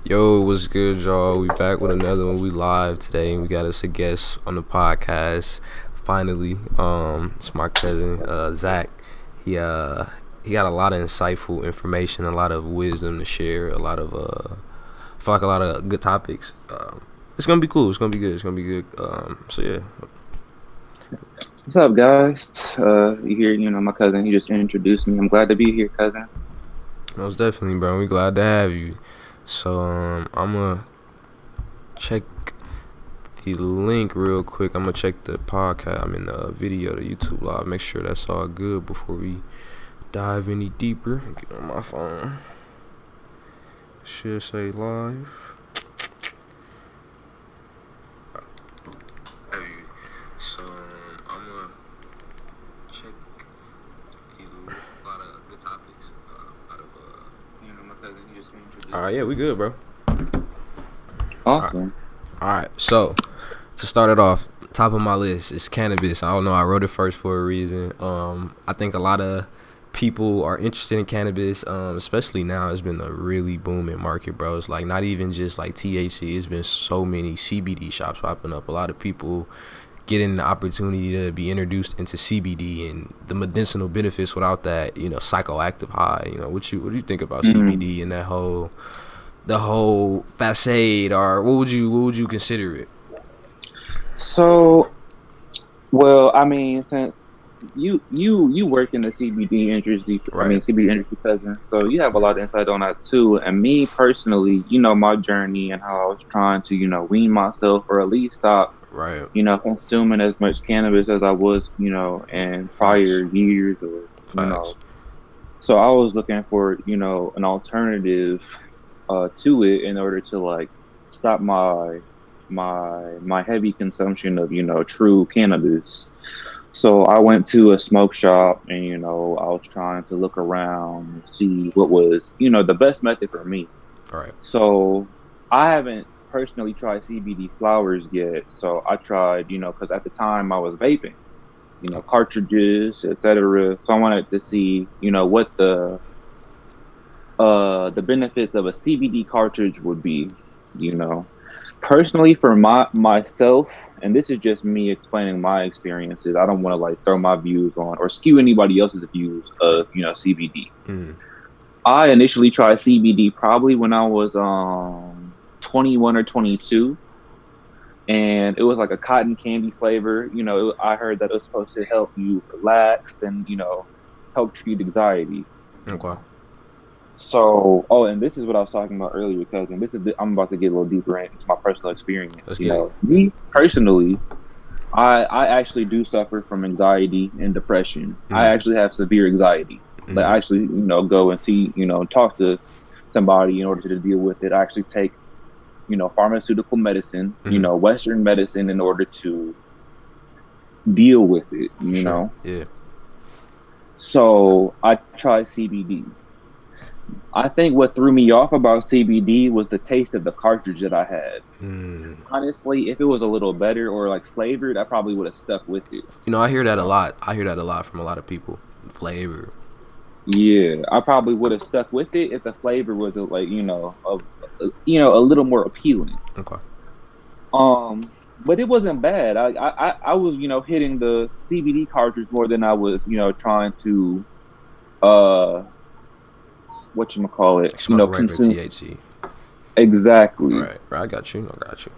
Yo, what's good, y'all? We back with another one. We live today, and we got us a guest on the podcast. Finally, it's my cousin, Zach. He uh he got a lot of insightful information, a lot of wisdom to share, a lot of I feel like a lot of good topics. It's gonna be cool. It's gonna be good. It's gonna be good. So yeah. What's up, guys? You hear, my cousin, he just introduced me. I'm glad to be here, cousin. Most definitely, bro. We glad to have you. So I'm gonna check the link real quick. I'm gonna check the podcast. I mean the video, the YouTube live. Make sure that's all good before we dive any deeper. Get on my phone. Should say live. So I'm gonna check the a lot of good topics out of My cousin, he just introduced All right, yeah, we good, bro. Awesome. All right, so to start it off, top of my list is cannabis. I don't know, I wrote it first for a reason. I think a lot of people are interested in cannabis, especially now. It's been a really booming market, bro. It's like not even just like THC. It's been so many CBD shops popping up. A lot of people getting the opportunity to be introduced into CBD and the medicinal benefits without that, psychoactive high. What do you think about CBD and the whole facade, or what would you consider it? So, well, I mean, since you work in the CBD industry, Right. CBD industry, cousin, so you have a lot of insight on that too. And me personally, my journey and how I was trying to, wean myself or at least stop, Right. consuming as much cannabis as I was, in Facts. prior years or, you Facts. know. So I was looking for, an alternative to it in order to like stop my heavy consumption of, true cannabis. So I went to a smoke shop and, I was trying to look around and see what was, the best method for me. Right. So I haven't personally tried CBD flowers yet. So I tried, because at the time I was vaping, cartridges, etc. So I wanted to see, what the benefits of a CBD cartridge would be, you know. Personally, for myself, and this is just me explaining my experiences. I don't want to like throw my views on or skew anybody else's views Right. of, CBD. Mm. I initially tried CBD probably when I was 21 or 22, and it was like a cotton candy flavor. I heard that it was supposed to help you relax and help treat anxiety. You Okay. know. So, oh, and this is what I was talking about earlier, cousin. I'm about to get a little deeper into my personal experience. Let's get it. Me personally, I actually do suffer from anxiety and depression. I Mm. actually have severe anxiety. Like, Mm. I actually, go and see, talk to somebody in order to deal with it. I actually take, pharmaceutical medicine, Mm. Western medicine in order to deal with For sure. it. Yeah. So I tried CBD. I think what threw me off about CBD was the taste of the cartridge that I had. Mm. Honestly, if it was a little better or like flavored, I probably would have stuck with it. I hear You that a know? lot. I hear that a lot from a lot of people. Flavor. Yeah, I probably would have stuck with it if the flavor was like a little more appealing. Okay. But it wasn't bad. I was hitting the CBD cartridge more than I was trying to uh what you call it Smoke regular consume THC. exactly. Right. Right. I got you. I got you.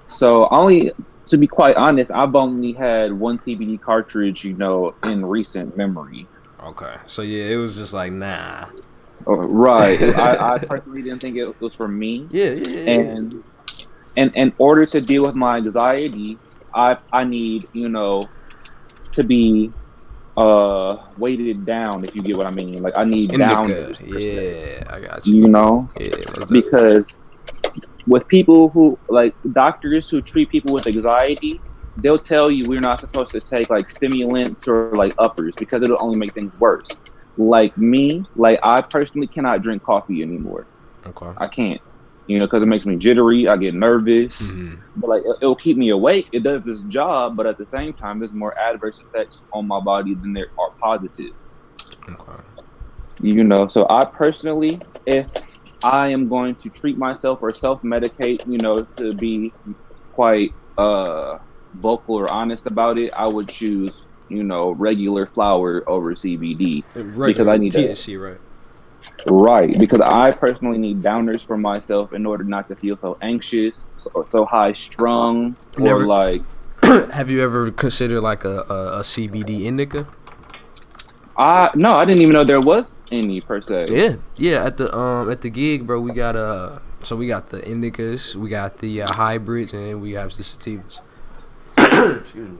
So only to be quite honest, I've only had one CBD cartridge, in recent memory. Okay. So yeah, it was just like nah. Right. I personally didn't think it was for me, Yeah. Yeah. Yeah. Yeah. and in order to deal with my anxiety, I need to be weighted down, if you get what I mean. Like I need Indica. downers per se, Yeah. I got you. you know, Yeah. Most definitely. because with people who like doctors who treat people with anxiety, they'll tell you we're not supposed to take like stimulants or like uppers because it'll only make things worse. Like me, like I personally cannot drink coffee anymore. Okay. I can't, because it makes me jittery. I get nervous, Mm-hmm. but like it'll keep me awake. It does this job, but at the same time, there's more adverse effects on my body than there are positive. Okay. So I personally, if I am going to treat myself or self medicate, to be quite vocal or honest about it, I would choose, regular flower over CBD because Regular I need to. THC, right? Right, because I personally need downers for myself in order not to feel so anxious, so high strung, or Never. like Have you ever considered like a CBD indica? I no, I didn't even know there was any per se. Yeah, yeah. At the gig, bro, we got so we got the indicas, we got the hybrids, and we have the sativas. Excuse me.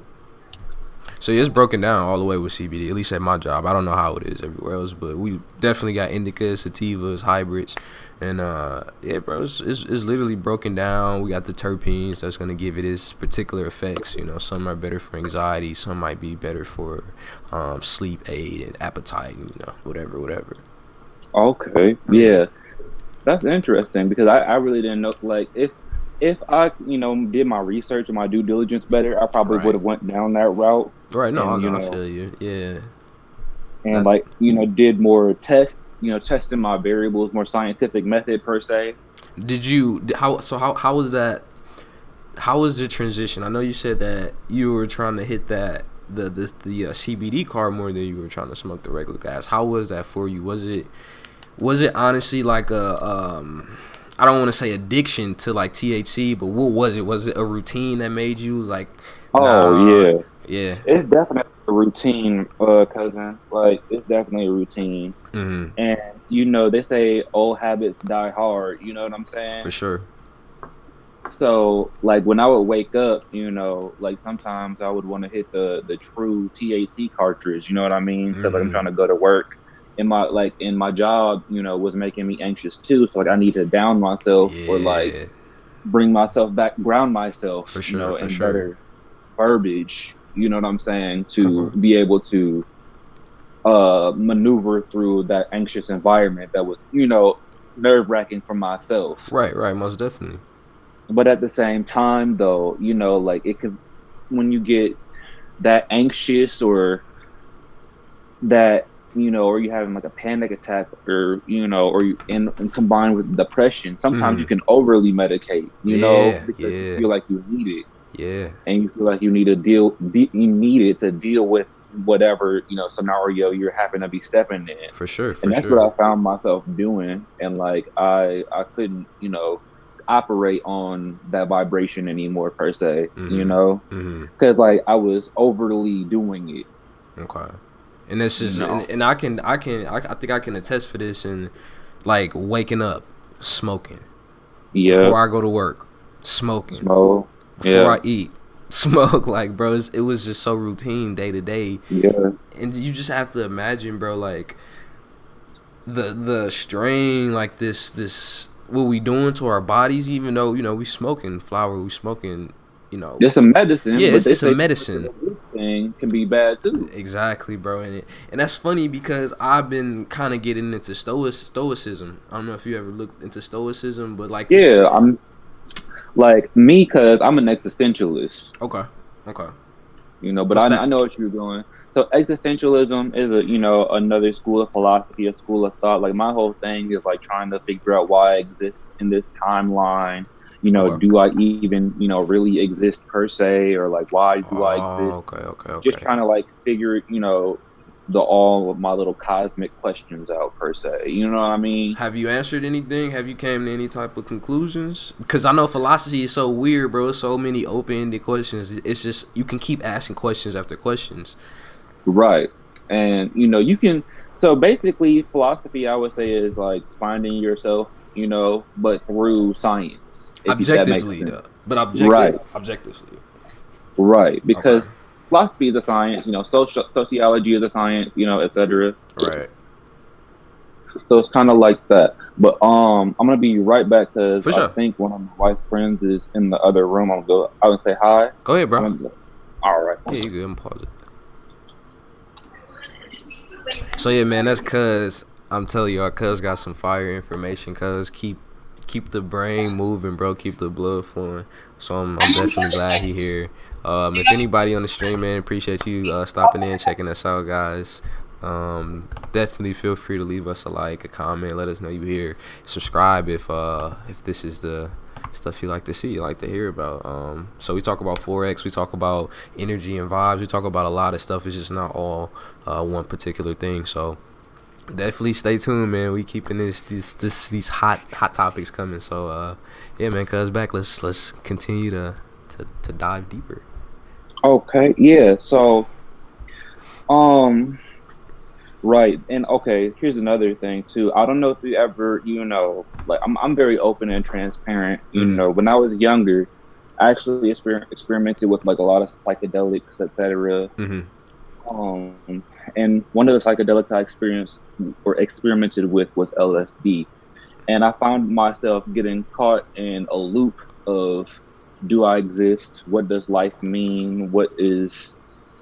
So yeah, it's broken down all the way with CBD. At least at my job, I don't know how it is everywhere else, but we definitely got indicas, sativas, hybrids, and yeah, bro, it's literally broken down. We got the terpenes that's gonna give it its particular effects. You know, some are better for anxiety, some might be better for sleep aid and appetite, and, whatever. Okay, yeah, that's interesting because I really didn't know. Like, if I did my research and my due diligence better, I probably would Right, have went down that route right. No, and no, I feel you. Yeah, and that like did more tests, testing my variables, more scientific method per se. did you how was that? How was the transition? I know you said that you were trying to hit the CBD card more than you were trying to smoke the regular gas. How was that for you? Was it honestly like I don't want to say addiction to like THC, but what was it? Was it a routine that made you like, Oh nah, yeah, yeah, it's definitely a routine, cousin. Like it's definitely a routine. mm-hmm, And they say old habits die hard. You know what I'm saying? for sure, So like when I would wake up, like sometimes I would want to hit the true THC cartridge. You know what I mean? Because like I'm mm-hmm, trying to go to work. In my job, was making me anxious too. So like I need to down myself or like yeah, bring myself back, ground myself, for sure, for in sure. better verbiage. You know what I'm saying? To Uh-huh. be able to maneuver through that anxious environment that was, nerve wracking for myself. Right, right, most definitely. But at the same time, though, like it could, when you get that anxious or that, or you having like a panic attack or, or you and combined with depression, sometimes you Mm-hmm. can overly medicate, Yeah, because you yeah, feel like you need it yeah, and you feel like you need you need it to deal with whatever, scenario you're having to be stepping in. for sure, And for that's what sure. I found myself doing. And like I couldn't, operate on that vibration anymore per se, Mm-hmm, mm-hmm. because like I was overly doing it, Okay. And this you is know. and I think I can attest for this and like waking up smoking Yeah, before I go to work, smoking smoke. before Yeah, I eat, smoke like bro, it was just so routine day to day, yeah, and you just have to imagine, bro, like the strain, like this what we doing to our bodies, even though we smoking flower, we smoking, you know, it's a medicine, yeah, but they it's a say medicine. the good thing can be bad too. Exactly, bro, and that's funny because I've been kind of getting into stoicism. I don't know if you ever looked into stoicism, but like it's Yeah, I'm like me because I'm an existentialist. okay, okay. But What's I that? know what you're doing. So existentialism is another school of philosophy, a school of thought. Like my whole thing is like trying to figure out why I exist in this timeline. Okay. Do I even really exist per se, or like why do I Oh, exist? okay, okay, Just okay. trying to like figure the all of my little cosmic questions out per se. You know what I mean? Have you answered anything? Have you came to any type of conclusions? Because I know philosophy is so weird, bro. So many open-ended questions. It's just you can keep asking questions after questions. Right. And you can, so basically philosophy I would say is like finding yourself, but through science, if that makes Objectively, sense. though. But Right. objectively. Right. Okay. Because philosophy is a science, sociology is a science, etc. Right. So it's kind of like that. But I'm gonna be right back because For I sure. think one of my wife's friends is in the other room. I'm gonna go out and say hi. Go ahead, bro. I'm gonna go, all right. Yeah, you good. I'm pause it. So yeah, man, that's cuz I'm telling you, our cuz got some fire information. Cuz keep the brain moving, bro. Keep the blood flowing. So I'm definitely glad he here. If anybody on the stream, man, appreciate you stopping in, checking us out, guys. Definitely feel free to leave us a like, a comment, let us know you here. Subscribe if this is the stuff you like to see, you like to hear about. So we talk about Forex, we talk about energy and vibes, we talk about a lot of stuff. It's just not all one particular thing. So definitely stay tuned, man. We keeping these hot topics coming. So yeah, man, cuz back. Let's continue to dive deeper. Okay, yeah. So, right, and okay. Here's another thing too. I don't know if you ever, like I'm very open and transparent. When I was younger, I actually experimented with like a lot of psychedelics, etc. And one of the psychedelics I experienced or experimented with was LSD, and I found myself getting caught in a loop of, do I exist? What does life mean? What is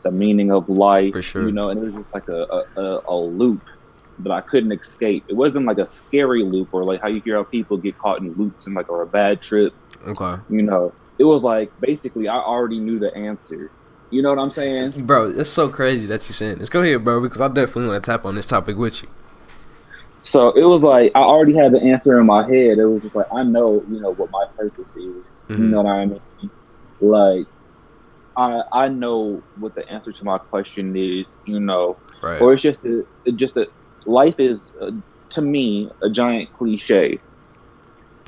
the meaning of life? For sure. And it was just like a loop that I couldn't escape. It wasn't like a scary loop or like how you hear how people get caught in loops and like, or a bad trip. Okay. It was like basically I already knew the answer. You know what I'm saying? Bro, it's so crazy that you're saying this. Go ahead, bro, because I definitely want to tap on this topic with you. So it was like I already had the answer in my head. It was just like I know, what my purpose is. You know what I mean? Like I know what the answer to my question is. Right. Or it's just a life is to me a giant cliche.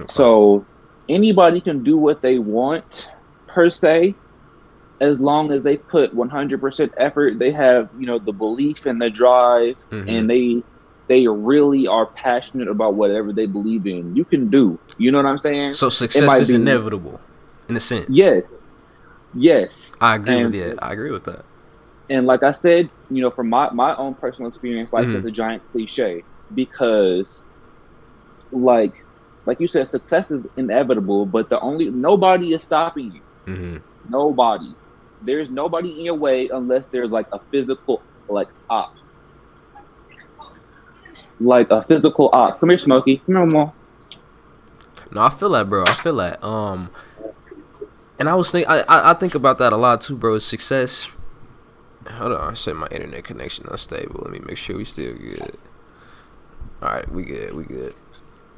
Okay. So anybody can do what they want per se, as long as they put 100% effort. They have the belief and the drive, and they really are passionate about whatever they believe in. You can do. You know what I'm saying? So success is inevitable, in a sense. Yes. I agree with that. I agree with that. And like I said, from my own personal experience, life is a giant cliche because, like you said, success is inevitable, but nobody is stopping you. Nobody. There's nobody in your way unless there's like a physical op. Like a physical op. Come here, Smokey. Come here, Mom. No, I feel that, bro. I feel that. And I was I think about that a lot too, bro. Success. Hold on, I said my internet connection unstable. Let me make sure we still good. All right, we good.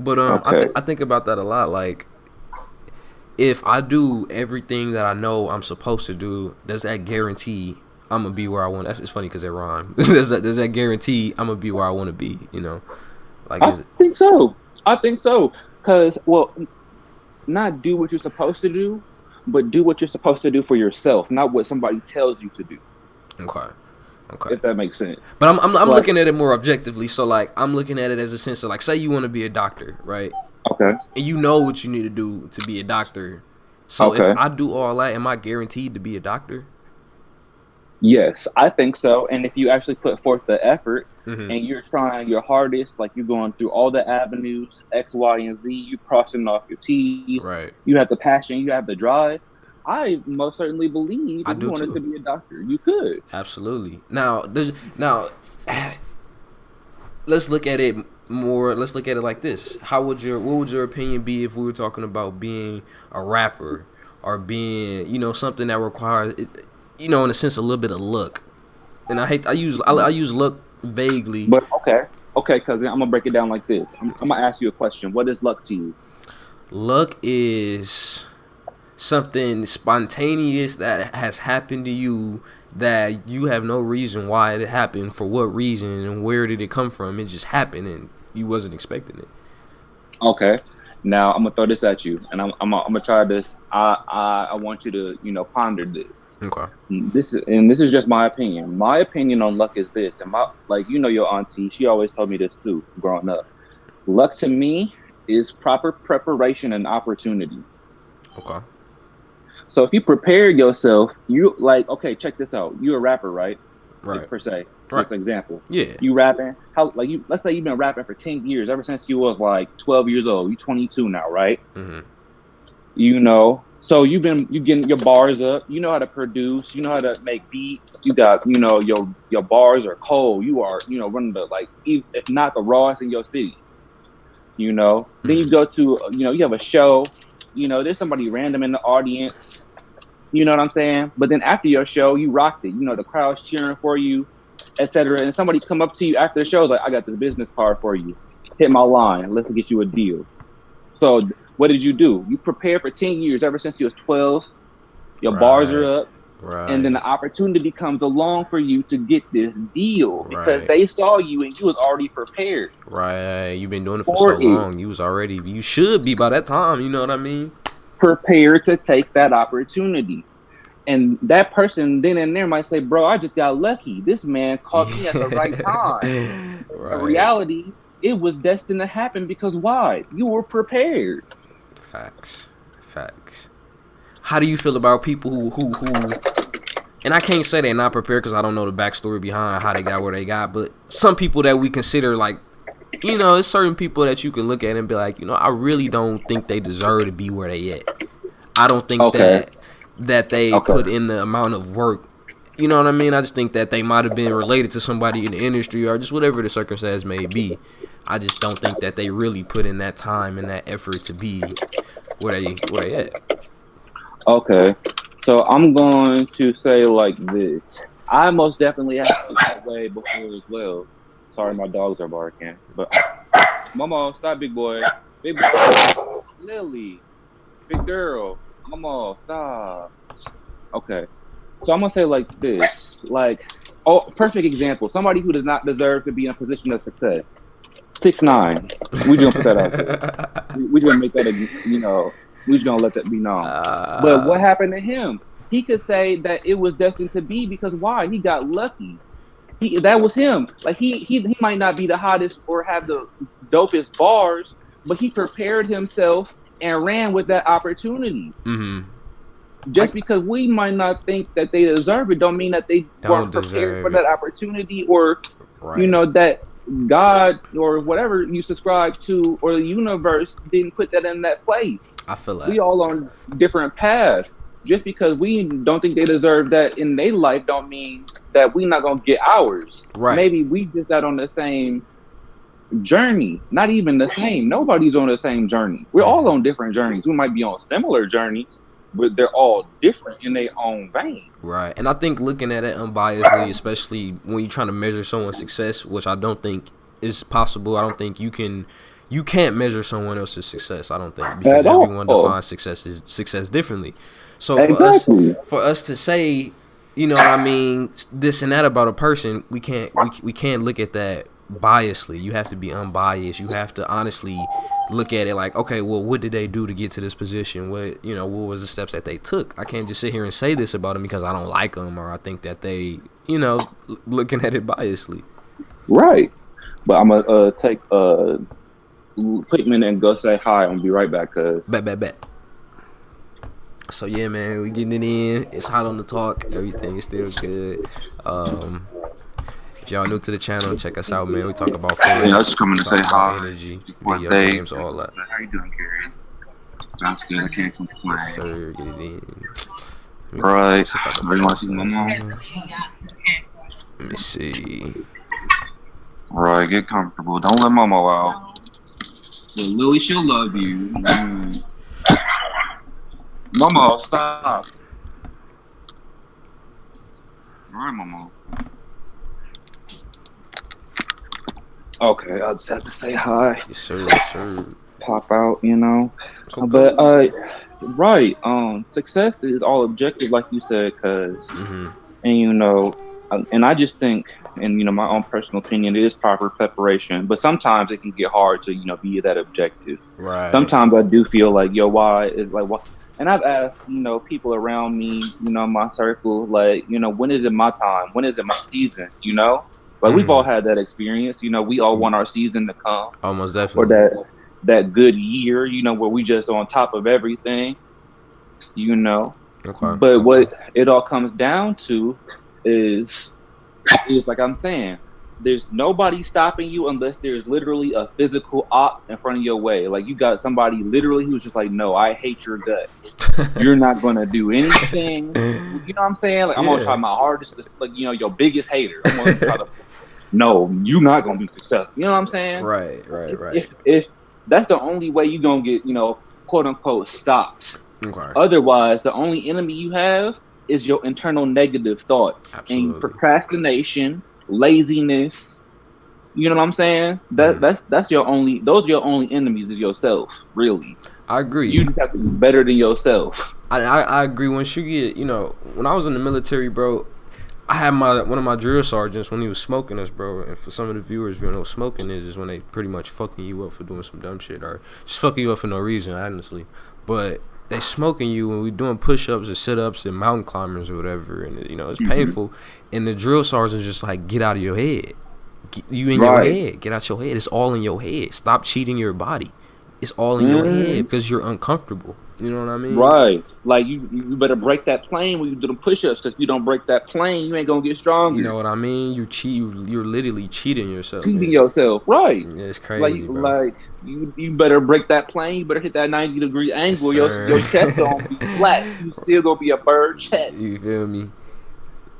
But okay. I think about that a lot. Like, if I do everything that I know I'm supposed to do, does that guarantee I'm gonna be where I want? It's funny because it rhymes. does that guarantee I'm gonna be where I want to be? Like I think so. Because not do what you're supposed to do, but do what you're supposed to do for yourself, not what somebody tells you to do. Okay. If that makes sense. But I'm looking at it more objectively. So like I'm looking at it as a sense of like, say you want to be a doctor, right? Okay. And you know what you need to do to be a doctor. So if I do all that, am I guaranteed to be a doctor? Yes, I think so. And if you actually put forth the effort and you're trying your hardest, like you're going through all the avenues, X, Y, and Z, you're crossing off your T's. Right. You have the passion, you have the drive. I most certainly believe if you wanted to be a doctor, you could. Absolutely. Now, let's look at it more. Let's look at it like this. What would your opinion be if we were talking about being a rapper or being, something that requires, in a sense, a little bit of luck? And I use luck vaguely. But okay, cousin, I'm gonna break it down like this. I'm gonna ask you a question. What is luck to you? Luck is something spontaneous that has happened to you that you have no reason why it happened, for what reason, and where did it come from. It just happened and you wasn't expecting it. Okay. Now I'm gonna throw this at you, and I'm gonna try this. I want you to ponder this. Okay. This is just my opinion. My opinion on luck is this, and your auntie, she always told me this too, growing up. Luck to me is proper preparation and opportunity. Okay. So if you prepare yourself, okay, check this out. You're a rapper, right? Right. Per se. Right. For example. Yeah. You rapping? Let's say you've been rapping for 10 years, ever since you was like 12 years old. You 22 now, right? So you getting your bars up. You know how to produce. You know how to make beats. You got, your bars are cold. You are, one of the, if not the rawest in your city. Then you go to, you have a show. There's somebody random in the audience. You know what I'm saying? But then after your show, you rocked it. The crowd's cheering for you. etc. And somebody come up to you after the show is like, I got this business card for you. Hit my line. Let's get you a deal. So what did you do? You prepared for 10 years ever since you was 12. Your bars are up. Right. And then the opportunity comes along for you to get this deal because they saw you and you was already prepared. Right. You've been doing it for so long. You should be by that time. You know what I mean? Prepared to take that opportunity. And that person then and there might say, bro, I just got lucky. This man caught me at the right time. In reality, it was destined to happen because why? You were prepared. Facts. How do you feel about people who and I can't say they're not prepared because I don't know the backstory behind how they got where they got, but some people that we consider like, you know, there's certain people that you can look at and be like, you know, I really don't think they deserve to be where they at. I don't think that they put in the amount of work. You know what I mean? I just think that they might have been related to somebody in the industry or just whatever the circumstance may be. I just don't think that they really put in that time and that effort to be where they at. Okay. So I'm going to say like this. I most definitely have felt that way before as well. Sorry, my dogs are barking. But Mama, stop, big boy. Big boy. Lily. Big girl. Mama, stop. Okay. So I'm gonna say like this. Like, perfect example. Somebody who does not deserve to be in a position of success. 6ix9ine. We just gonna put that out there. We just gonna make that we just gonna let that be known. But what happened to him? He could say that it was destined to be because why? He got lucky. That was him. Like he might not be the hottest or have the dopest bars, but he prepared himself and ran with that opportunity. Mm-hmm. Just because we might not think that they deserve it, don't mean that they weren't prepared for that opportunity, or that God or whatever you subscribe to or the universe didn't put that in that place. I feel like we all on different paths. Just because we don't think they deserve that in their life don't mean that we're not gonna get ours. Right. Maybe we just got on the same journey. Not even the same. Nobody's on the same journey. We're all on different journeys. We might be on similar journeys, but they're all different in their own vein. Right. And I think looking at it unbiasedly, especially when you're trying to measure someone's success, which I don't think is possible. I don't think you can't measure someone else's success, I don't think, because everyone defines success differently. So for us to say, you know what I mean, this and that about a person, we can't look at that biasly. You have to be unbiased. You have to honestly look at it like, okay, well, what did they do to get to this position? What was the steps that they took? I can't just sit here and say this about them because I don't like them or I think that they, looking at it biasly. Right. But I'm gonna take quick minute and go say hi. I'm gonna be right back. Bet. So yeah, man, we getting it in. It's hot on the talk. Everything is still good. If y'all new to the channel, check us out, man. We talk about food. I was just coming to say hi. Energy, video games, all that. How you doing, Gary? Sounds good. I can't complain. Yes, sir. Get it in. Right. Where you want to see my mom? Let me see. All right, get comfortable. Don't let Momo out. Well, Lily, she'll love you. Momo, stop. All right, Momo. Okay, I'll just have to say hi. Yes, sir. Pop out, Okay. But right. Success is all objective, like you said, and I just think, and my own personal opinion, it is proper preparation. But sometimes it can get hard to be that objective. Right. Sometimes I do feel like, why is like what? And I've asked, people around me, my circle, like, when is it my time? When is it my season? Like we've all had that experience. We all want our season to come. Almost definitely. Or that good year, where we just on top of everything. Okay. But what it all comes down to is like I'm saying, there's nobody stopping you unless there's literally a physical op in front of your way. Like you got somebody literally who's just like, no, I hate your guts. You're not gonna do anything. You know what I'm saying? Like I'm gonna try my hardest, like your biggest hater. I'm gonna try to. No, you're not gonna be successful. You know what I'm saying? Right. If that's the only way you're gonna get, quote unquote, stopped. Okay. Otherwise, the only enemy you have is your internal negative thoughts. Absolutely. And procrastination laziness. You know what I'm saying? That's your only. Those are your only enemies of yourself. Really, I agree. you just have to be better than yourself. I agree. Once you get, when I was in the military, bro, I had one of my drill sergeants when he was smoking us, bro. And for some of the viewers, smoking is when they pretty much fucking you up for doing some dumb shit or just fucking you up for no reason, honestly. But they smoking you when we doing push-ups or sit-ups and mountain climbers or whatever, and it's painful. And the drill sergeant's just like, get out of your head. You in your head. Get out your head. It's all in your head. Stop cheating your body. It's all in your head because you're uncomfortable. You know what I mean? Right. Like, you better break that plane when you do the push-ups, because if you don't break that plane, you ain't going to get stronger. You know what I mean? You cheat. You're literally cheating yourself. Cheating yourself. Right. Yeah, it's crazy, bro. You better break that plane. You better hit that 90-degree angle. Yes, your chest don't be flat. You still going to be a bird chest. You feel me?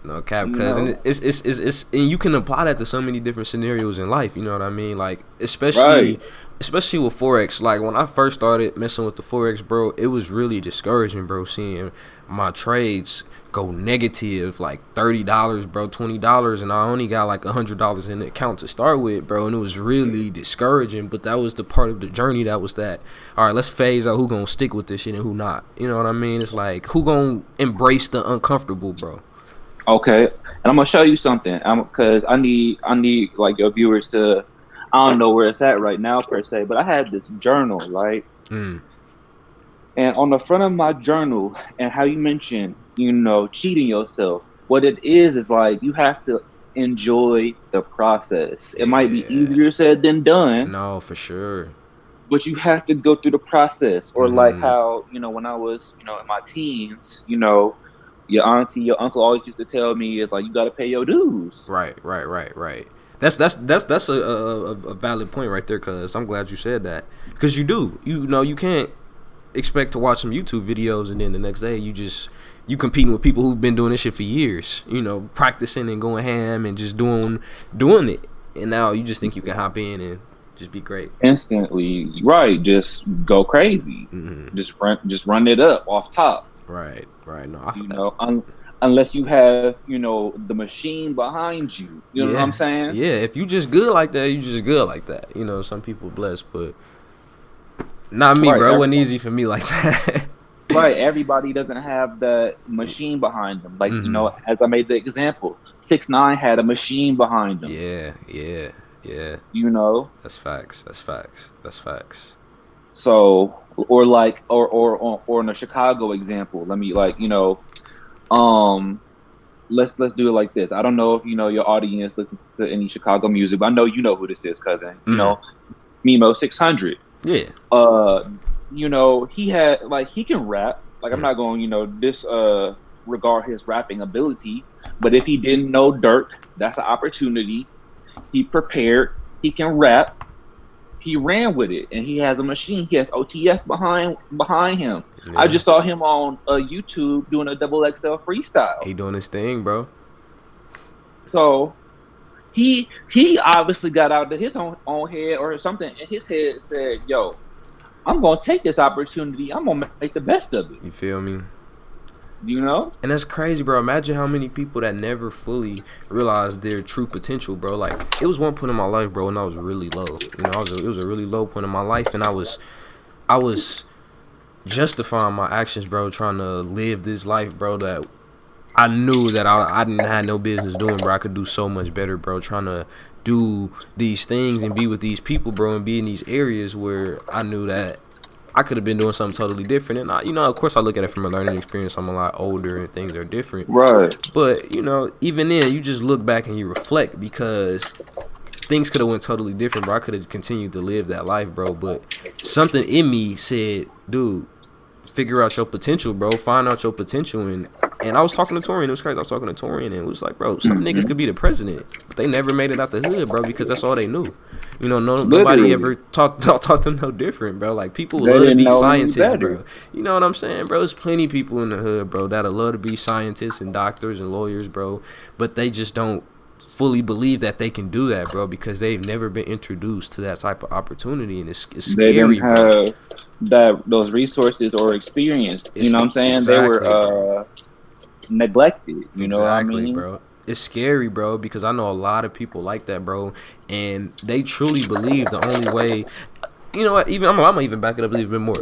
No cap, cuz it's and you can apply that to so many different scenarios in life. You know what I mean? Like especially with Forex. Like when I first started messing with the Forex, bro, it was really discouraging, bro. Seeing my trades go negative, like $30, bro, $20, and I only got like $100 in the account to start with, bro. And it was really discouraging. But that was the part of the journey. That was that. All right, let's phase out who gonna stick with this shit and who not. You know what I mean? It's like who gonna embrace the uncomfortable, bro. Okay, and I'm gonna show you something. Because I need like your viewers to. I don't know where it's at right now per se, but I had this journal, right? And on the front of my journal, and how you mentioned, cheating yourself. What it is like you have to enjoy the process. It might be easier said than done. No, for sure. But you have to go through the process, or like how when I was in my teens, your auntie, your uncle always used to tell me is like you got to pay your dues. Right. That's a valid point right there, cuz I'm glad you said that, because you do. You can't expect to watch some YouTube videos and then the next day you competing with people who've been doing this shit for years, practicing and going ham and just doing it, and now you just think you can hop in and just be great instantly. Right, just go crazy. Just run it up off top. Right. No, I feel that. Unless you have, the machine behind you. You know what I'm saying? Yeah, if you just good like that, you just good like that. Some people blessed, but not me, bro. It wasn't easy for me like that. Right, everybody doesn't have the machine behind them. Like, as I made the example, 6ix9ine had a machine behind him. Yeah. That's facts. So, or in a Chicago example, let me let's do it like this. I don't know if your audience listens to any Chicago music, but I know you know who this is, cousin. Mimo 600. Yeah. He had he can rap. Like I'm not going disregard his rapping ability, but if he didn't know Dirk, that's an opportunity. He prepared. He can rap. He ran with it, and he has a machine. He has OTF behind him. Yeah. I just saw him on YouTube doing a XXL freestyle. He doing his thing, bro. So he obviously got out of his own head, or something in his head said, "Yo, I'm gonna take this opportunity. I'm gonna make the best of it." You feel me? And that's crazy, bro. Imagine how many people that never fully realized their true potential, bro. Like, it was one point in my life, bro, when I was really low. It was a really low point in my life, and I was justifying my actions, bro, trying to live this life, bro, that I knew that I didn't have no business doing, bro. I could do so much better, bro, trying to do these things and be with these people, bro, and be in these areas where I knew that I could have been doing something totally different. And of course I look at it from a learning experience. I'm a lot older and things are different. Right. But, even then, you just look back and you reflect, because things could have went totally different, bro. I could have continued to live that life, bro. But something in me said, dude, figure out your potential, bro. Find out your potential. And I was talking to Torian. It was crazy. I was talking to Torian, and it was like, bro, some niggas could be the president, but they never made it out the hood, bro, because that's all they knew. Nobody ever taught them no different, bro. Like, people love to be scientists, bro. You know what I'm saying, bro? There's plenty of people in the hood, bro, that'll love to be scientists and doctors and lawyers, bro, but they just don't fully believe that they can do that, bro, because they've never been introduced to that type of opportunity, and it's scary, they didn't bro. Have those resources or experience. You know what I'm saying? Exactly, they were neglected. You know what I mean, bro. it's scary, bro, because I know a lot of people like that, bro, and they truly believe the only way. You know what? Even I'm gonna even back it up a little bit more.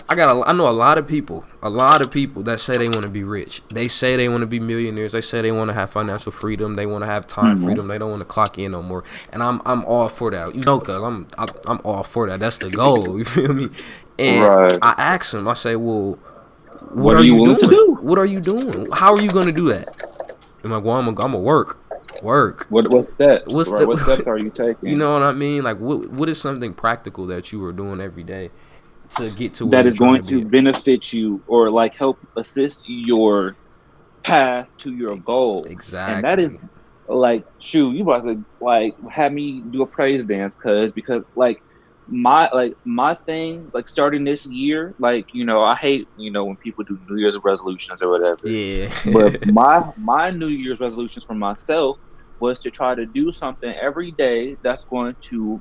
I know a lot of people that say they want to be rich. They say they want to be millionaires. They say they want to have financial freedom. They want to have time freedom. They don't want to clock in no more. And I'm all for that. You know, cause I'm all for that. That's the goal. You feel me? And I ask them. I say, well, what are you doing? What are you doing? How are you gonna do that? I'm like, well, I'm gonna work. What steps? What steps are you taking? You know what I mean? Like, what is something practical that you are doing every day to get to where that is going to benefit you or like help assist your path to your goal? Exactly. And that is like, shoot, you about to like have me do a praise dance, because like my thing, like starting this year, like, you know, I hate, you know, when people do New Year's resolutions or whatever. Yeah. But my New Year's resolutions for myself was to try to do something every day that's going to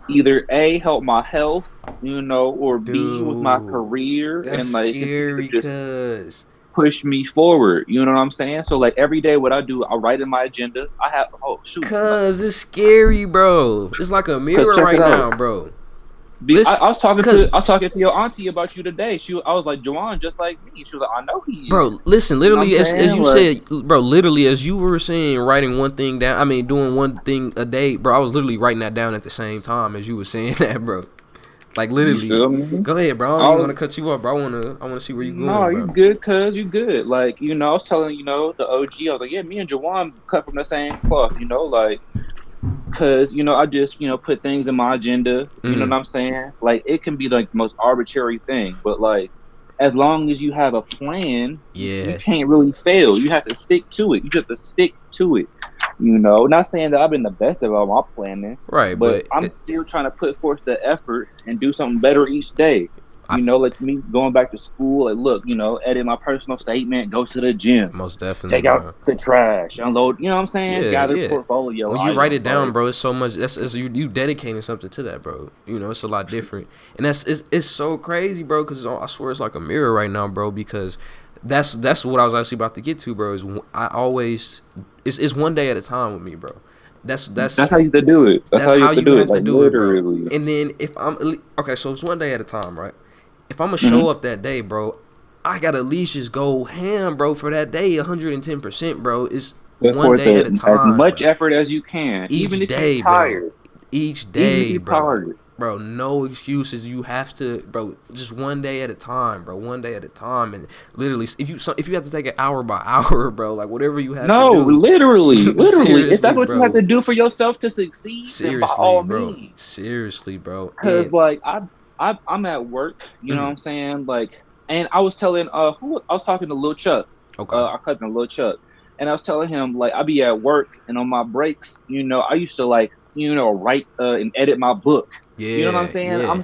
either A, help my health, you know, or B, with my career, and like scary, just push me forward. You know what I'm saying? So like every day, what I do, I write in my agenda. I have cause it's scary, bro. It's like a mirror right now, bro. I was talking to your auntie about you today. I was like, Juwan, just like me. She was like, I know he is. Bro, listen, literally, you know as you said, bro, literally, as you were saying, writing one thing down, I mean, doing one thing a day, bro, I was literally writing that down at the same time as you were saying that, bro. Like, literally. Go ahead, bro. I don't want to cut you off, bro. I want to see where you going, No, you good, cuz. You good. Like, you know, I was telling, you know, the OG, I was like, yeah, me and Juwan cut from the same cloth, you know, like, because, you know, I just, you know, put things in my agenda. You know what I'm saying? Like, it can be like the most arbitrary thing, but like, as long as you have a plan, you can't really fail. You have to stick to it. You just have to stick to it. You know, not saying that I've been the best about my planning, right? But I'm still trying to put forth the effort and do something better each day. You know, like me going back to school, like, look, you know, edit my personal statement, go to the gym. Most definitely. Take out the trash, unload, you know what I'm saying? Gather portfolio. When you write it down, bro, it's so much, that's you dedicating something to that, bro. You know, it's a lot different. And it's so crazy, bro, because I swear it's like a mirror right now, bro, because that's what I was actually about to get to, bro, is I always, it's one day at a time with me, bro. That's how you have to do it. That's how you have to do it, bro. And then if okay, so it's one day at a time, right? If I'm gonna show up that day, bro, I gotta at least just go ham, bro, for that day, 110%, bro. It's one day at a time. As much effort as you can, even if you're tired. Each day, bro. Bro, no excuses. You have to, bro. Just one day at a time, bro. One day at a time, and literally, if you have to take it hour by hour, bro, like whatever you have to do. No, literally. If that's what you have to do for yourself to succeed, then by all means. Seriously, bro. Because like I'm at work, you know what I'm saying? Like, and I was telling I was talking to Lil Chuck, our cousin Lil Chuck, and I was telling him, like, I be at work and on my breaks, you know, I used to, like, you know, write and edit my book. Yeah, you know what I'm saying? Yeah.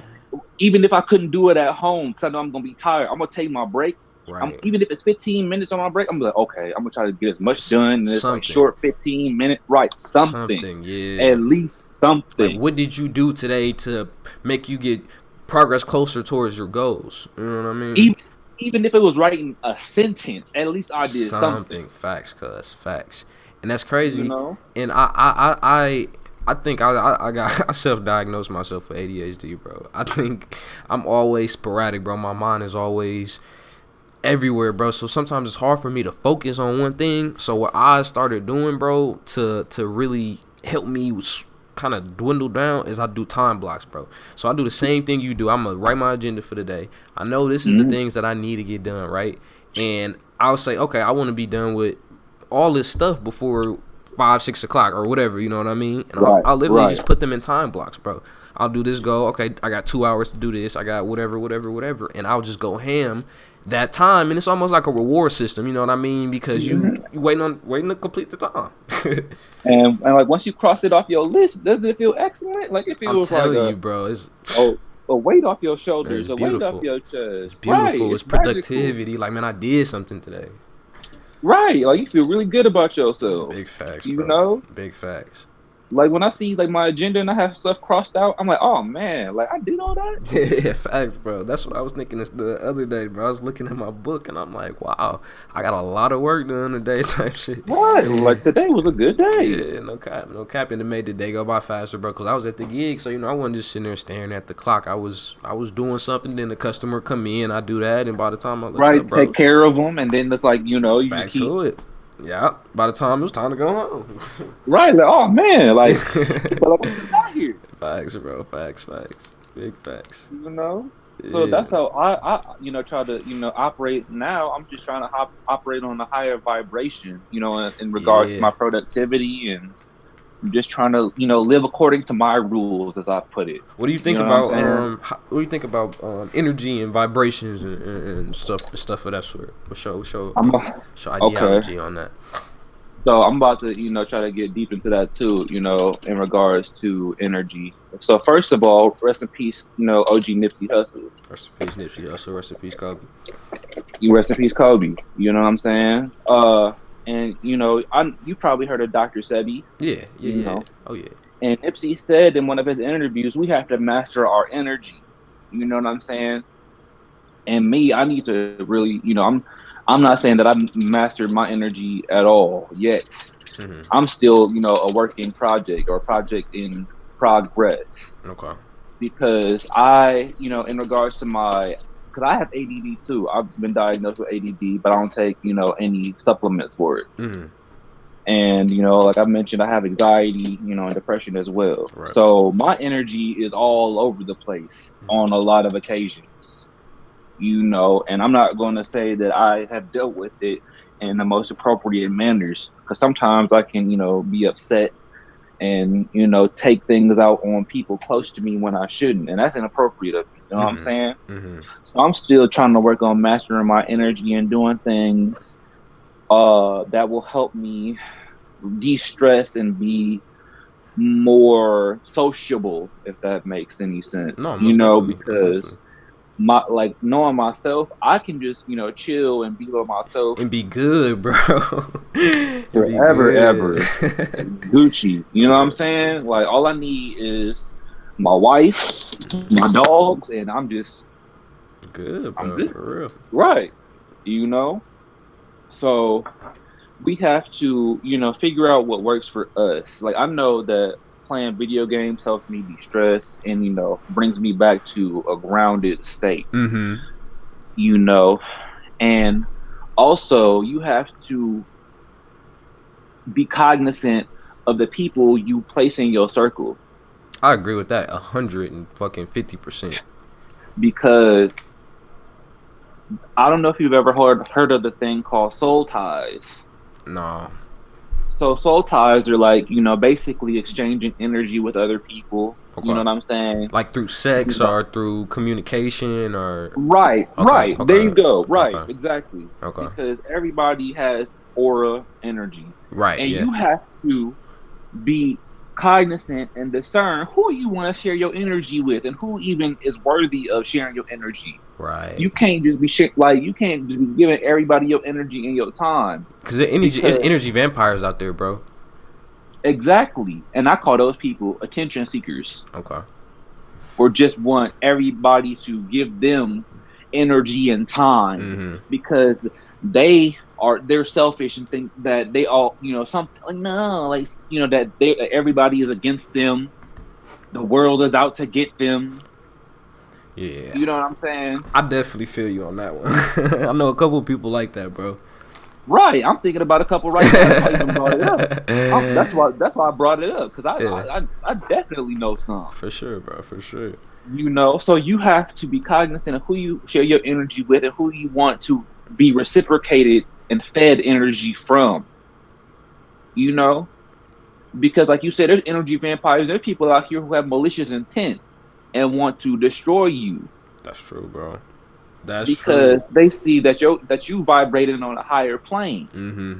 Even if I couldn't do it at home, because I know I'm gonna be tired, I'm gonna take my break. Right. Even if it's 15 minutes on my break, I'm gonna be like, okay, I'm gonna try to get as much done in this like short 15-minute, right? Something, yeah. At least something. Like, what did you do today to make you get progress closer towards your goals? You know what I mean? Even if it was writing a sentence, at least I did something. Facts, cuz facts, and that's crazy. You know? And I think I self-diagnosed myself with ADHD, bro. I think I'm always sporadic, bro. My mind is always everywhere, bro. So sometimes it's hard for me to focus on one thing. So what I started doing, bro, to really help me kind of dwindle down is I do time blocks, bro. So I do the same thing you do. I'm gonna write my agenda for the day. I know this is the things that I need to get done, right? And I'll say, okay, I want to be done with all this stuff before 5-6 o'clock or whatever, you know what I mean? And I'll literally just put them in time blocks, bro. I'll do this, go, okay, I got 2 hours to do this, I got whatever, and I'll just go ham that time, and it's almost like a reward system, you know what I mean? Because you waiting to complete the time. and like once you cross it off your list, does it feel excellent? Like it feels I'm telling like you, bro, it's a weight off your shoulders, it's a weight off your chest. It's beautiful. It's productivity. Like, man, I did something today. Right, like you feel really good about yourself. Big facts, you bro. know. Big facts. Like when I see like my agenda and I have stuff crossed out, I'm like, oh man, like I did all that. Yeah, facts, bro. That's what I was thinking this the other day, bro. I was looking at my book and I'm like, wow, I got a lot of work done today, type shit. Right, like today was a good day. Yeah, no cap, and it made the day go by faster, bro. Cause I was at the gig, so I wasn't just sitting there staring at the clock. I was doing something. Then the customer come in, I do that, and by the time I looked Right, up, bro, take care of them, and then it's like you just back keep to it. Yeah, by the time it was time to go home. right. Like oh man, like what is out here? Facts, bro. Facts. Big facts. You know. So Yeah. that's how I try to operate now. I'm just trying to operate on a higher vibration, in regards to Yeah. my productivity, and I'm just trying to live according to my rules, as I put it. What do you You think know what I'm about saying? what do you think about energy and vibrations and stuff of that sort? I'm What's your okay. ideology on that? So I'm about to try to get deep into that too. In regards to energy. So first of all, rest in peace. OG Nipsey Hussle. Rest in peace, Nipsey Hussle. Rest in peace, Kobe. You rest in peace, Kobe. You know what I'm saying? And you probably heard of Dr. Sebi. You Yeah. know, Oh yeah. and Nipsey said in one of his interviews, we have to master our energy. You know what I'm saying? And me, I need to really, I'm not saying that I've mastered my energy at all yet. hmm I'm still, a working project or a project in progress Okay. because in regards to because I have ADD too. I've been diagnosed with ADD, but I don't take, any supplements for it. hmm And like I mentioned, I have anxiety, and depression as well. Right. So my energy is all over the place on a lot of occasions, and I'm not going to say that I have dealt with it in the most appropriate manners, because sometimes I can, be upset and take things out on people close to me when I shouldn't, and that's inappropriate of me. You know what I'm saying? hmm So I'm still trying to work on mastering my energy and doing things that will help me de-stress and be more sociable, if that makes any sense. No, most definitely. Most Because definitely. knowing myself, I can just chill and be with myself And be good, bro. And be forever, good. ever. Gucci. You know what I'm saying? Like all I need is my wife, my dogs, and I'm Good, I'm bro. good. For real. Right. You know? So we have to, figure out what works for us. Like I know that playing video games helps me de-stress and, brings me back to a grounded state, Mm-hmm. you know. And also you have to be cognizant of the people you place in your circle, I agree with that 150%. because I don't know if you've ever heard of the thing called soul ties. No. So soul ties are like, basically exchanging energy with other people. You know Okay. what I'm saying? Like through sex or through communication or Right, okay, right. There you okay, go. Right, okay, exactly. okay. Because everybody has aura energy. Right, And yeah. you have to be cognizant and discern who you want to share your energy with and who even is worthy of sharing your energy. Right. You can't just be you can't just be giving everybody your energy and your time. Because it's energy vampires out there, bro. Exactly. And I call those people attention seekers, Okay. or just want everybody to give them energy and time, Mm-hmm. because they're selfish and think that they all, something like, no, like, that everybody is against them. The world is out to get them. Yeah. You know what I'm saying? I definitely feel you on that one. I know a couple people like that, bro. Right. I'm thinking about a couple right now. That's why I even brought it up. That's why I brought it up, because Yeah. I definitely know some. For sure, bro. For sure. So you have to be cognizant of who you share your energy with and who you want to be reciprocated and fed energy from. Because like you said, there's energy vampires. There's people out here who have malicious intent and want to destroy you, That's true, bro. That's because true. they see that you vibrating on a higher plane. Mm-hmm.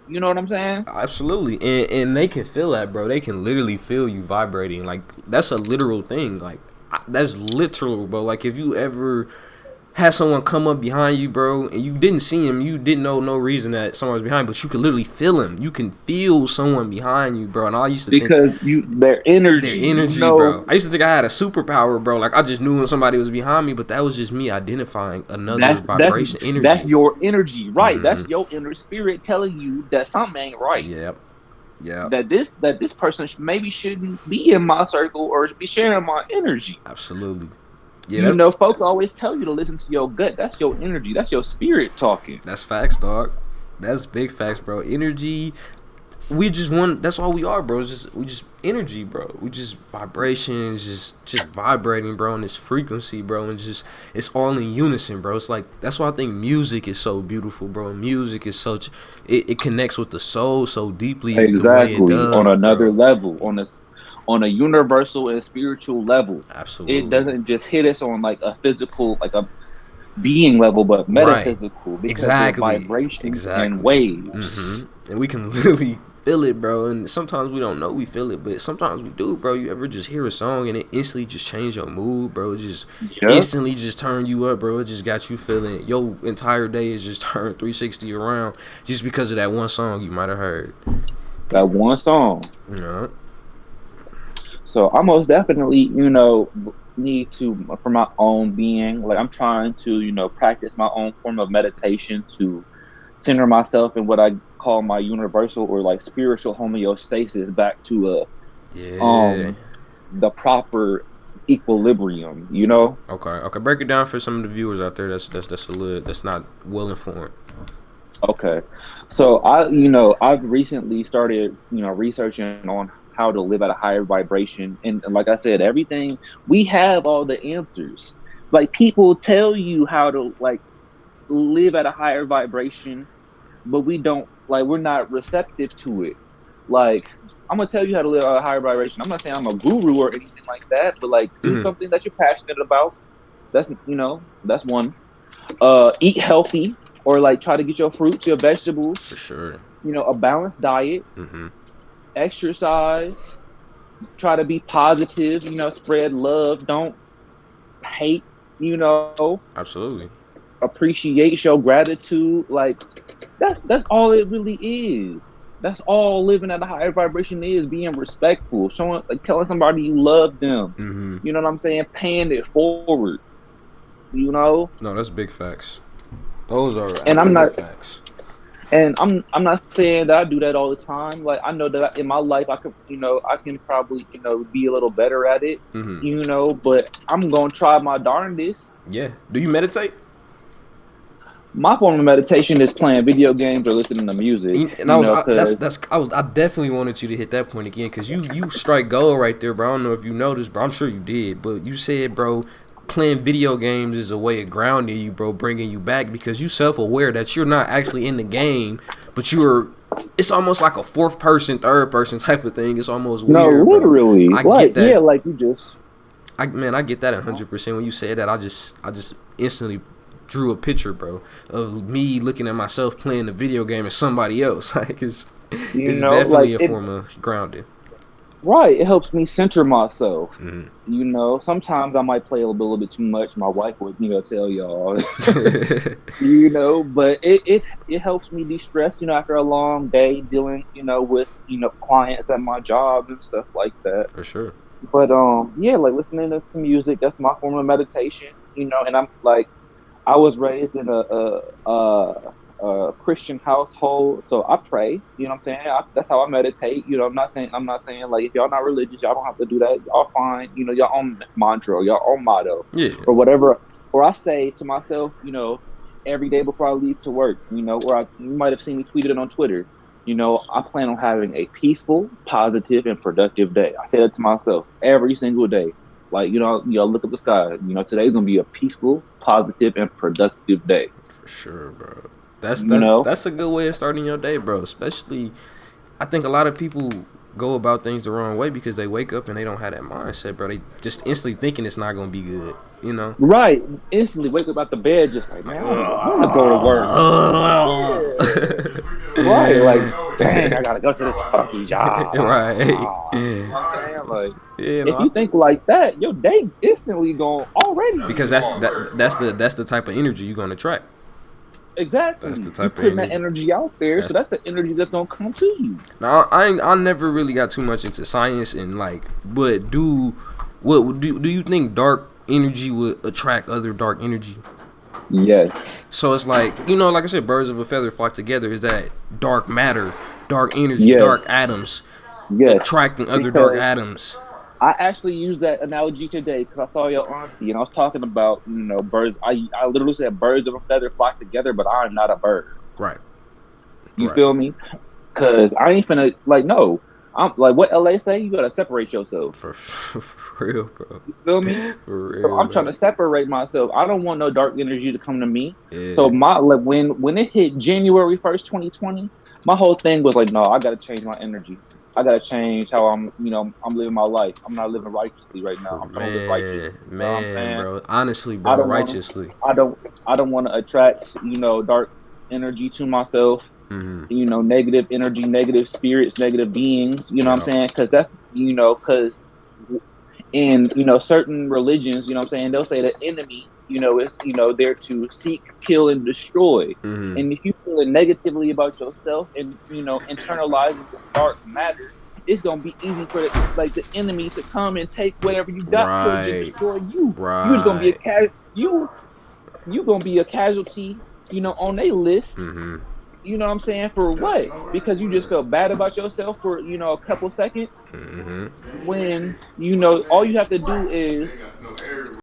You know what I'm saying? Absolutely, and they can feel that, bro. They can literally feel you vibrating. Like that's a literal thing. Like that's literal, bro. Like if you ever had someone come up behind you, bro, and you didn't see him, you didn't know no reason that someone was behind, but you could literally feel him. You can feel someone behind you, bro. And I used to think their energy, bro. I used to think I had a superpower, bro. Like I just knew when somebody was behind me, but that was just me identifying another vibration, energy. That's your energy, right? Mm-hmm. That's your inner spirit telling you that something ain't right. Yep. Yeah. That this person maybe shouldn't be in my circle or be sharing my energy. Absolutely. Yeah, folks always tell you to listen to your gut. That's your energy. That's your spirit talking. That's facts, dog. That's big facts, bro. Energy. We just want. That's all we are, bro. We just energy, bro. We just vibrations, just vibrating, bro. In this frequency, bro, and just it's all in unison, bro. It's like that's why I think music is so beautiful, bro. Music is such. It connects with the soul so deeply. Exactly. The way it does, on another level, on a universal and spiritual level. Absolutely. It doesn't just hit us on like a physical, like a being level, but metaphysical. Right. Exactly. Vibrations and waves. Mm-hmm. And we can literally feel it, bro. And sometimes we don't know we feel it, but sometimes we do, bro. You ever just hear a song and it instantly just change your mood, bro? It just instantly just turn you up, bro. It just got you feeling your entire day is just turned 360 around just because of that one song you might have heard. That one song. Yeah. So I most definitely, need to, for my own being, like I'm trying to, practice my own form of meditation to center myself in what I call my universal or like spiritual homeostasis back to the proper equilibrium, Okay. Break it down for some of the viewers out there that's not well informed. Okay. So I've recently started, researching on how to live at a higher vibration. And like I said, everything, we have all the answers. Like people tell you how to like live at a higher vibration, but we don't, like, we're not receptive to it. Like, I'm gonna tell you how to live at a higher vibration. I'm not saying I'm a guru or anything like that, but like do something that you're passionate about. That's that's one. Eat healthy, or like try to get your fruits, your vegetables. For sure. A balanced diet. Exercise, try to be positive, spread love, don't hate, Absolutely. Appreciate, show gratitude. Like that's all it really is. That's all living at a higher vibration is, being respectful, showing, like, telling somebody you love them. You know what I'm saying? Paying it forward. No, that's big facts. Those are facts. And I'm not saying that I do that all the time. Like I know that in my life I could, I can probably, be a little better at it. But I'm gonna try my darndest. Yeah. Do you meditate? My form of meditation is playing video games or listening to music. And I definitely wanted you to hit that point again, because you strike gold right there, bro. I don't know if you noticed, bro. I'm sure you did, but you said, bro, playing video games is a way of grounding you, bro, bringing you back, because you self-aware that you're not actually in the game, but it's almost like a fourth person, third person type of thing. It's almost weird. No, literally. I get that. Yeah, like you just. I get that 100%. When you said that, I just instantly drew a picture, bro, of me looking at myself playing the video game as somebody else. Like it's definitely a form of grounding. Right, it helps me center myself. Sometimes I might play a little bit too much. My wife would, tell y'all. But it helps me de-stress, after a long day dealing, with, clients at my job and stuff like that. For sure. But like listening to music, that's my form of meditation, and I'm like, I was raised in a Christian household, so I pray. You know what I'm saying? That's how I meditate. I'm not saying like, if y'all not religious, y'all don't have to do that. Y'all fine. Your own mantra, your own motto, or whatever. Or I say to myself, every day before I leave to work, or you might have seen me tweet it on Twitter. I plan on having a peaceful, positive, and productive day. I say that to myself every single day. Like, y'all look at the sky. Today's gonna be a peaceful, positive, and productive day. For sure, bro. That's a good way of starting your day, bro. Especially, I think a lot of people go about things the wrong way because they wake up and they don't have that mindset, bro. They just instantly thinking it's not gonna be good, Right. Instantly wake up out the bed just like, man, I want to go to work. Right. Like, dang, I gotta go to this fucking job. Right. If you think like that, your day instantly gonna already. Because that's the type of energy you're gonna attract. Exactly. That's the You type of putting that energy. energy out there, so That's that's the energy that's gonna come to you. Now I never really got too much into science and like, but do you think dark energy would attract other dark energy? Yes. So it's like, like I said, birds of a feather flock together. Is that dark matter, dark energy, dark Yes. atoms Yes. attracting other dark Because atoms? I actually used that analogy today because I saw your auntie and I was talking about, birds. I literally said birds of a feather flock together, but I'm not a bird. Right. You Right. feel me? Because I ain't finna, like, no. I'm like, what LA say? You gotta separate yourself. For real, bro. You feel me? For So real, I'm trying bro. to separate myself. I don't want no dark energy to come to me. So Yeah. when it hit January 1st, 2020, my whole thing was like, no, I gotta change my energy. I gotta change how I'm living my life. I'm not living righteously right now. I'm trying to live righteous. You know what I'm Man, saying? bro. Honestly, I bro, don't want to. righteously. I don't want to attract dark energy to myself. Mm-hmm. Negative energy, negative spirits, negative beings. You know what Yeah. I'm saying? Because that's because in certain religions, what I'm saying, they'll say the enemy, is there to seek, kill, and destroy. Mm-hmm. And if you feeling negatively about yourself and internalizing this dark matter, it's gonna be easy for the enemy to come and take whatever you got towards you, Right. destroy you. You just gonna be Right. you gonna be a casualty, on their list. Mm-hmm. You know what I'm saying? For what? Because you just felt bad about yourself for a couple seconds Mm-hmm. when all you have to do is